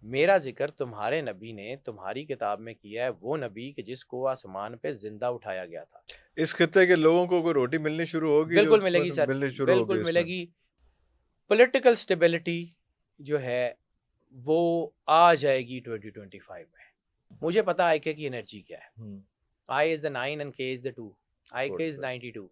میرا ذکر تمہارے نبی نے تمہاری کتاب میں کیا ہے، وہ نبی کہ جس کو آسمان پہ زندہ اٹھایا گیا تھا۔ اس خطے کے لوگوں کو کوئی روٹی ملنی شروع ہوگی جو بالکل ملے گی بس سر، ملنی شروع بالکل ہوگی اس ملے میں؟ گی۔ پولیٹیکل سٹیبلٹی جو ہے وہ آ جائے گی 2025 میں۔ مجھے پتا آئی کے کی انرجی کیا ہے۔ آئی از the 9 and K is the 2. آئی کے از 92۔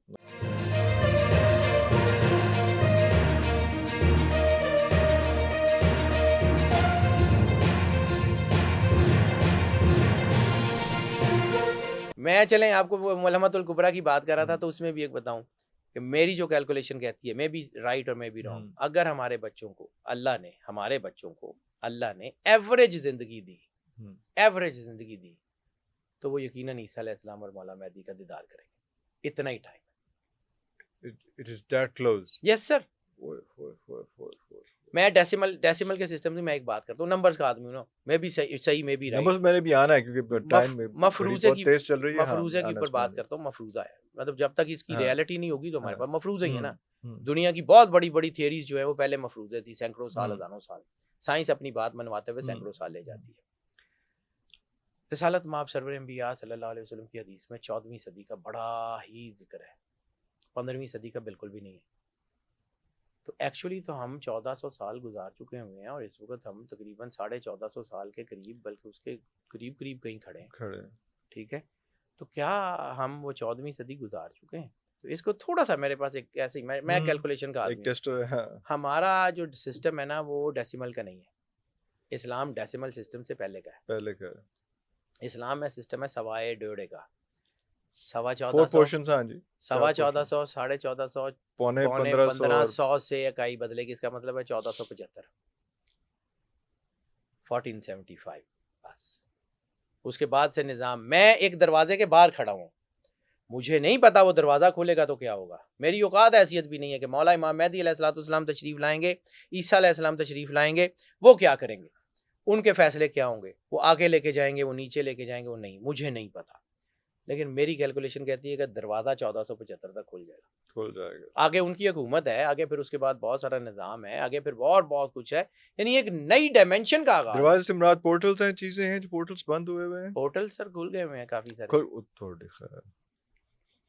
میں چلیں آپ کو وہ ملحمۃ الکبریٰ کی بات کر رہا تھا تو اس میں بھی ایک بتاؤں کہ میری جو کیلکولیشن کہتی ہے، میں بھی رائٹ اور میں بھی رانگ، اگر ہمارے بچوں کو اللہ نے ایوریج زندگی دی، ایوریج زندگی دی، تو وہ یقیناً عیسیٰ علیہ السلام اور مولا مہدی کا دیدار کریں گے۔ اتنا ہی time. It is that close. Yes sir. میں ڈیسیمل کے سسٹم سے میں ایک بات کرتا ہوں، نمبرز کا آدمی ہوں نا، میں بھی صحیح میں بھی نمبرز میں نے بھی آنا ہے کیونکہ ٹائم میں مفروضے بہت تیز چل رہی ہے۔ مفروضے کے اوپر بات کرتا ہوں۔ مفروضہ ہے، مطلب جب تک اس کی ریالٹی نہیں ہوگی تو ہمارے پاس مفروضہ ہی ہے نا۔ دنیا کی بہت بڑی بڑی تھیوریز جو ہے وہ پہلے مفروضے تھی، سینکڑوں سال، ہزاروں سال، سائنس اپنی بات منواتے ہوئے سینکڑوں سال لے جاتی ہے۔ رسالت مآب سرور انبیاء صلی اللہ علیہ وسلم کی حدیث میں 14ویں صدی کا بڑا ہی ذکر ہے، 15ویں صدی کا بالکل بھی نہیں ہے۔ تو ایکچولی تو ہم 1400 سال گزار چکے ہوئے ہیں اور اس وقت ہم تقریباً 1450 سال کے قریب، بلکہ اس کے قریب کہیں کھڑے ہیں۔ ٹھیک ہے، تو کیا ہم وہ 14ویں صدی گزار چکے ہیں؟ تو اس کو تھوڑا سا میرے پاس ایک ایسی میں کیلکولیشن کا آدمی ہوں۔ ہمارا جو سسٹم ہے نا وہ ڈیسیمل کا نہیں ہے، اسلام ڈیسیمل سسٹم سے پہلے کا ہے۔ اسلام میں سسٹم ہے سوائے ڈیڑھے کا، 1450، 1450، 1450، پونے 1500 سے اکائی بدلے گی، اس کا مطلب ہے 1475، 1475 بس۔ اس کے بعد سے نظام، میں ایک دروازے کے باہر کھڑا ہوں، مجھے نہیں پتا وہ دروازہ کھولے گا تو کیا ہوگا، میری اوقات حیثیت بھی نہیں ہے کہ مولا امام مہدی علیہ السلام تشریف لائیں گے، عیسیٰ علیہ السلام تشریف لائیں گے، وہ کیا کریں گے، ان کے فیصلے کیا ہوں گے، وہ آگے لے کے جائیں گے، وہ نیچے لے کے جائیں گے، وہ نہیں، مجھے نہیں پتا۔ لیکن میری کیلکولیشن کہتی ہے کہ دروازہ 1475 تک کھل جائے گا۔ آگے ان کی حکومت ہے، آگے پھر اس کے بعد بہت سارا نظام ہے، آگے پھر اور بہت کچھ ہے، یعنی ایک نئی ڈائمینشن کا آغاز۔ دروازے سے مراد پورٹلز ہیں، چیزیں ہیں جو پورٹلز بند ہوئے ہوئے ہیں۔ پورٹل سر کھل گئے ہوئے ہیں کافی سارے،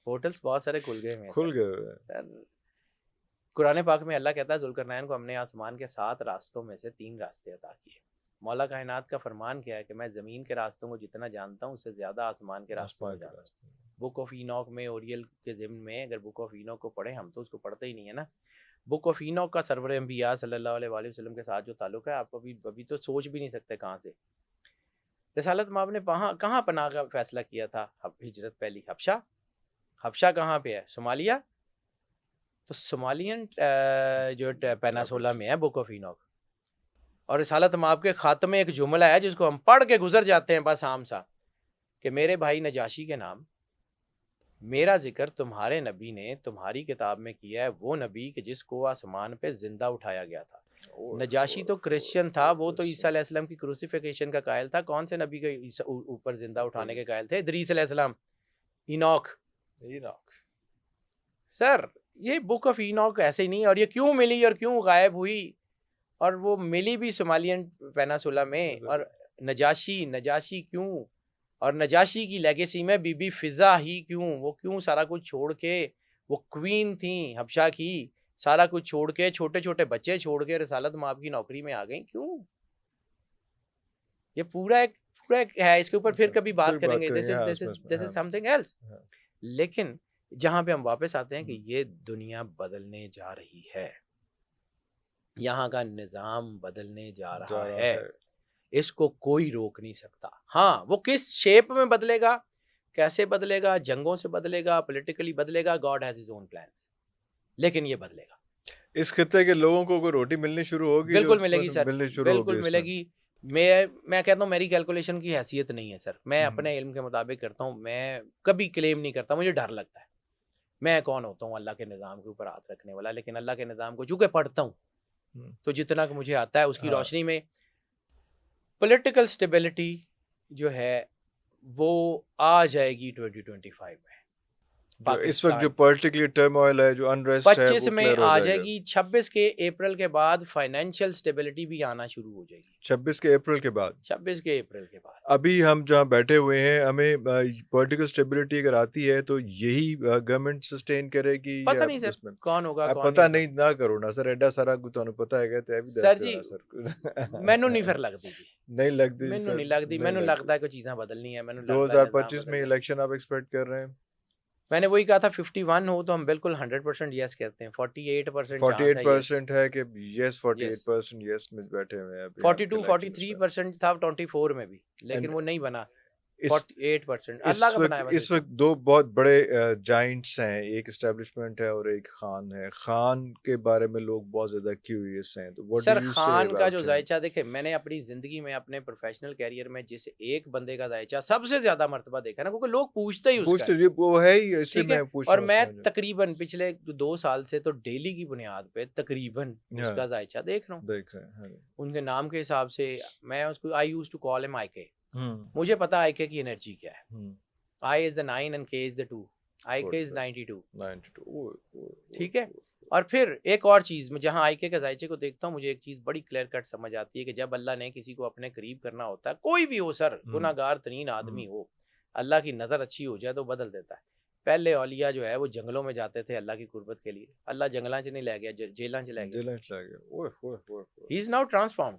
پورٹلز بہت سارے کھل گئے ہوئے ہیں۔ قرآن پاک میں اللہ کہتا ہے ذوالقرنین کو ہم نے آسمان کے 7 راستوں میں سے 3 راستے عطا کیے۔ مولا کائنات کا فرمان کیا ہے کہ میں زمین کے راستوں کو جتنا جانتا ہوں اس سے زیادہ آسمان کے راستوں کو جانتا ہوں۔ بک آف اینوک میں، اوریل کے ضمن میں، اگر بک آف اینوک کو پڑھیں، ہم تو اس کو پڑھتے ہی نہیں ہے نا، بک آف اینوک کا سرور انبیاء صلی اللہ علیہ وآلہ وسلم کے ساتھ جو تعلق ہے آپ ابھی تو سوچ بھی نہیں سکتے کہاں سے۔ رسالت مآب نے کہاں پناہ کا فیصلہ کیا تھا؟ ہجرت پہلی حبشہ کہاں پہ ہے؟ صومالیہ۔ تو صومالین جو پیناسولا میں ہے بک آف اینوک، اور رسالت مآب کے خاتمے ایک جملہ ہے جس کو ہم پڑھ کے گزر جاتے ہیں بس عام سا، کہ میرے بھائی نجاشی کے نام میرا ذکر تمہارے نبی نے تمہاری کتاب میں کیا ہے، وہ نبی کہ جس کو آسمان پہ زندہ اٹھایا گیا تھا۔ نجاشی تو کرسچن تھا، وہ تو عیسیٰ علیہ السلام کی کروسیفیکیشن کا قائل تھا۔ کون سے نبی کے اوپر زندہ اٹھانے کے قائل تھے؟ ادریس علیہ السلام، اینوک۔ سر یہ بک آف اینوک ایسے ہی نہیں، اور یہ کیوں ملی اور کیوں غائب ہوئی، اور وہ ملی بھی صومالین پیناسولا میں، اور نجاشی کیوں، اور نجاشی کی لیگیسی میں بی بی فضا ہی کیوں، وہ کیوں سارا کچھ چھوڑ کے، وہ کوئین تھیں حبشہ کی، سارا کچھ چھوڑ کے، چھوٹے چھوٹے بچے چھوڑ کے رسالت مآب کی نوکری میں آ گئیں، کیوں؟ یہ پورا ایک ہے، اس کے اوپر پھر کبھی بات کریں گے، this is something else۔ لیکن جہاں پہ ہم واپس آتے ہیں کہ یہ دنیا بدلنے جا رہی ہے، یہاں کا نظام بدلنے جا رہا ہے، اس کو کوئی روک نہیں سکتا۔ ہاں وہ کس شیپ میں بدلے گا، کیسے بدلے گا، جنگوں سے بدلے گا، پولیٹیکلی بدلے گا، God has his own plans, لیکن یہ بدلے گا۔ اس خطے کے لوگوں کو کوئی روٹی ملنی شروع ہوگی؟ بالکل ملے گی سر، بالکل ملے گی۔ میں کہتا ہوں میری کیلکولیشن کی حیثیت نہیں ہے سر، میں اپنے علم کے مطابق کرتا ہوں، میں کبھی کلیم نہیں کرتا، مجھے ڈر لگتا ہے، میں کون ہوتا ہوں اللہ کے نظام کے اوپر ہاتھ رکھنے والا، لیکن اللہ کے نظام کو چونکہ پڑھتا ہوں تو جتنا کہ مجھے آتا ہے اس کی روشنی میں پولیٹیکل سٹیبلٹی جو ہے وہ آ جائے گی 2025 میں۔ اس وقت جو پولیٹیکلی ٹرموائل ہے، جو انریسٹ ہے، 25 میں آ جائے گی. 26 کے اپریل کے بعد فائنینشیل سٹیبلٹی بھی آنا شروع ہو جائے گی. 26 کے اپریل کے بعد 26 کے اپریل کے بعد ابھی ہم جہاں بیٹھے ہوئے ہیں، ہمیں پولیٹیکل سٹیبلٹی اگر آتی ہے تو یہی گورنمنٹ سسٹین کرے گی؟ پتہ نہیں سر کون ہوگا کون پتہ نہیں، نہ کرو نا سر، ایڈا سارا کو تانوں پتہ ہے تے بھی سر جی. مینوں نہیں پھر لگدی جی، نہیں لگدی، مینوں نہیں لگدی. مینوں لگتا ہے کوئی چیزاں بدلنی ہے. مینوں 2025 میں الیکشن آپ ایکسپیکٹ کر رہے ہیں؟ میں نے وہی کہا تھا 51 ہو تو ہم بالکل 100% یس کہتے ہیں. 48% ہے کہ یس، 48% یس میں بیٹھے ہوئے ہیں. 42 43% تھا 24 میں بھی، لیکن وہ نہیں بنا. 48% اللہ کا بنایا. اس وقت دو بہت بڑے جائنٹس ہیں، ایک اسٹیبلشمنٹ ہے اور ایک خان ہے. خان کے بارے میں لوگ بہت زیادہ کیوریس ہیں، تو سر خان کا جو ذائچہ دیکھیں، میں نے اپنی زندگی میں اپنے پروفیشنل کیریئر میں جس ایک بندے کا ذائچہ سب سے زیادہ مرتبہ دیکھا نا، کیونکہ لوگ پوچھتے ہی اس کا وہ ہے ہی، اس لیے میں پوچھ رہا ہوں. اور میں تقریباً پچھلے 2 سال سے تو ڈیلی کی بنیاد پہ تقریباً اس کا ذائچہ دیکھ رہا ہوں. ان کے نام کے حساب سے میں اس کو آئی یوز ٹو کال ہم آئی کے. مجھے پتا آئی کے کی انرجی کیا ہے. آئی از the 9 and K is the 2. آئی کے از 92. ٹھیک ہے. اور پھر ایک اور چیز، جہاں آئی کے کا ذائچے کو دیکھتا ہوں، مجھے ایک چیز بڑی کلیئر کٹ سمجھ آتی ہے کہ جب اللہ نے کسی کو اپنے قریب کرنا ہوتا ہے، کوئی بھی ہو سر، گناہ گار ترین آدمی ہو، اللہ کی نظر اچھی ہو جائے تو بدل دیتا ہے. پہلے اولیاء جو ہے وہ جنگلوں میں جاتے تھے اللہ کی قربت کے لیے. اللہ جنگلاں چ نہیں لے گیا، جیلاں چ لے گیا. ہی از ناؤ ٹرانسفارمڈ.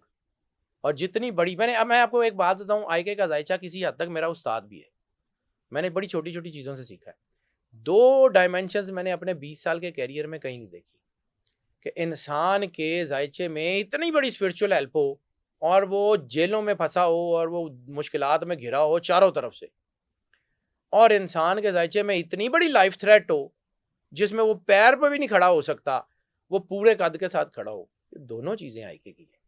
اور جتنی بڑی میں آپ کو ایک بات بتاؤں، آئی کے کا ذائچہ کسی حد تک میرا استاد بھی ہے. میں نے بڑی چھوٹی چھوٹی چیزوں سے سیکھا ہے. 2 ڈائمینشنز میں نے اپنے 20 سال کے کیریئر میں کہیں نہیں دیکھی کہ انسان کے ذائچے میں اتنی بڑی اسپرچول ہیلپ ہو اور وہ جیلوں میں پھنسا ہو اور وہ مشکلات میں گھرا ہو چاروں طرف سے، اور انسان کے ذائچے میں اتنی بڑی لائف تھریٹ ہو جس میں وہ پیر پہ بھی نہیں کھڑا ہو سکتا، وہ پورے قد کے ساتھ کھڑا ہو. دونوں چیزیں آئی کے کی ہیں،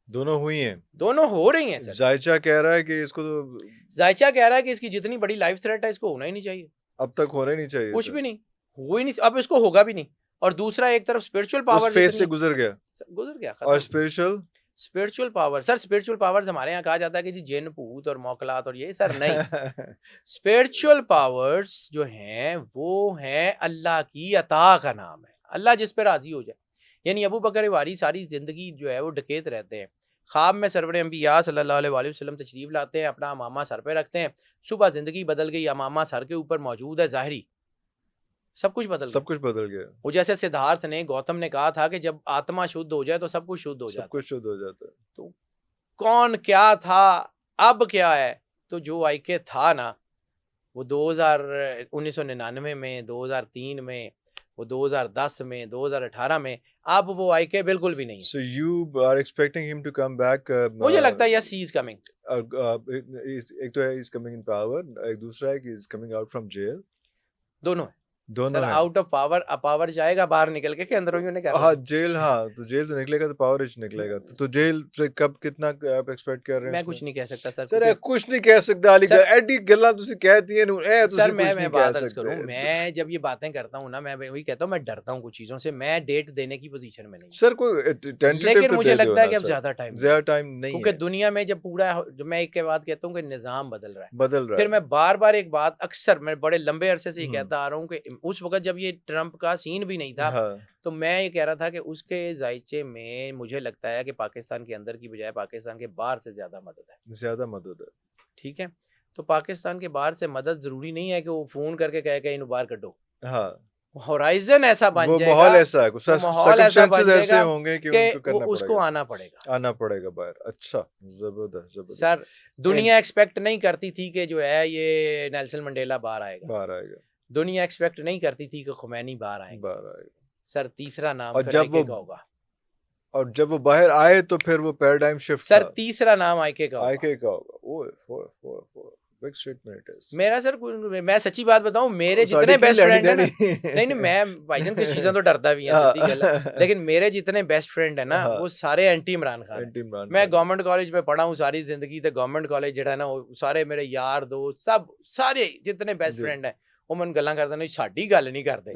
دونوں ہوئی ہیں، دونوں ہو رہی ہیں. ذائچہ کہہ رہا ہے کہ اس کو تو ذائچہ کہہ رہا ہے کہ اس کی جتنی بڑی لائف تھریٹ ہے اس کو ہونا ہی نہیں چاہیے. اب تک ہونا ہی نہیں چاہیے، کچھ بھی نہیں ہوئی نہیں، اب اس کو ہوگا بھی نہیں. اور دوسرا ایک طرف اسپرچل پاور فیس سے گزر گیا. اور اسپرچل پاور، سر اسپرچل پاور ہمارے یہاں کہا جاتا ہے کہ جی جن بھوت اور موکلات اور یہ، سر نہیں. اسپرچل پاورز جو ہیں وہ ہیں اللہ کی عطا کا نام ہے. اللہ جس پہ راضی ہو جائے. یعنی ابو بکر واری ساری زندگی جو ہے وہ ڈکیت رہتے ہیں، خواب میں سرور انبیاء صلی اللہ علیہ وآلہ وسلم تشریف لاتے ہیں، اپنا امامہ سر پہ رکھتے ہیں، صبح زندگی بدل گئی، امامہ سر کے اوپر موجود ہے، ظاہری سب کچھ بدل گیا. وہ جیسے سدھارتھ نے گوتم نے کہا تھا کہ جب آتما شدھ ہو جائے تو سب کچھ شدھ ہو جاتا ہے. تو کون کیا تھا اب کیا ہے؟ تو جو آئی کے تھا نا، وہ 1999 میں، 2003 میں، وہ 2010 میں، 2018 میں، اب وہ آئی کے بالکل بھی نہیں. So you are expecting him to come back? مجھے لگتا ہے yes he is coming. ایک تو ہے he is coming in power، ایک دوسرا ہے کہ he is coming out from jail. دونوں آؤٹ آف پاور، پاور جائے گا باہر نکل کے کہ اندروں نے کہا جیل. ہاں تو جیل سے نکلے گا تو پاور نکلے گا. تو جیل سے کب کتنا آپ ایکسپیکٹ کر رہے ہیں؟ میں کچھ نہیں کہہ سکتا سر کچھ نہیں کہہ سکتا. علی گڑھ ایڈی گلاں تسی کہتی ہیں سر. میں بات عرض کروں، میں جب یہ باتیں کرتا ہوں نا، میں وہی کہتا ہوں، میں ڈرتا ہوں کچھ چیزوں سے. میں ڈیٹ دینے کی پوزیشن میں نہیں سر. کوئی لیکن مجھے لگتا ہے کہ اب زیادہ ٹائم نہیں، کیونکہ دنیا میں جب پورا، میں ایک کے بعد کہتا ہوں کہ نظام بدل رہا ہے. ہے. پھر میں بار بار ایک بات اکثر میں بڑے لمبے عرصے سے یہ کہتا آ رہا ہوں کہ اس وقت جب یہ ٹرمپ کا سین بھی نہیں تھا تو میں یہ کہہ رہا تھا کہ اس کے ذائچے میں مجھے لگتا ہے کہ پاکستان کے اندر کی بجائے پاکستان کے باہر سے زیادہ مدد ہے. ٹھیک ہے. تو پاکستان کے باہر سے مدد ضروری نہیں ہے کہ وہ فون کر کے کہے کہ انہوں باہر کڈو. ہورائزن ایسا بن جائے گا، ماحول ایسا بن جائے گا کہ اس کو آنا پڑے گا باہر. اچھا، زبردست. سر دنیا ایکسپیکٹ نہیں کرتی تھی کہ جو ہے یہ نیلسن منڈیلا باہر آئے گا. دنیا ایکسپیکٹ نہیں کرتی تھی کہ خمینی باہر آئے گا. سر تیسرا نام ہوگا. اور جب وہ باہر آئے تو پھر وہ پیراڈائم شفٹ. سر تیسرا نام آئی کے کا ہوگا. میرا سر میں سچی بات بتاؤں، میرے جتنے بیسٹ فرینڈ ہیں نہیں میں بھائی جان کچھ چیزوں تو ڈرتا بھی ہے، لیکن میرے جتنے بیسٹ فرینڈ ہیں نا وہ سارے اینٹی عمران خان. میں گورنمنٹ کالج میں پڑھا ہوں ساری زندگی، تو گورنمنٹ کالج جڑا ہے نا وہ سارے میرے یار دوست سب سارے جتنے بیسٹ فرینڈ ہیں وہ من گلاں کرتے ہیں، ساڈی گل نہیں کرتے.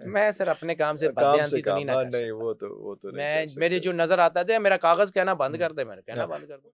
میں سر اپنے کام سے بددیانتی تو نہیں نہ کر سکتا. میرے جو نظر آتا ہے میرا کاغذ کہنا بند کر دے، میں کہنا بند کر دوں.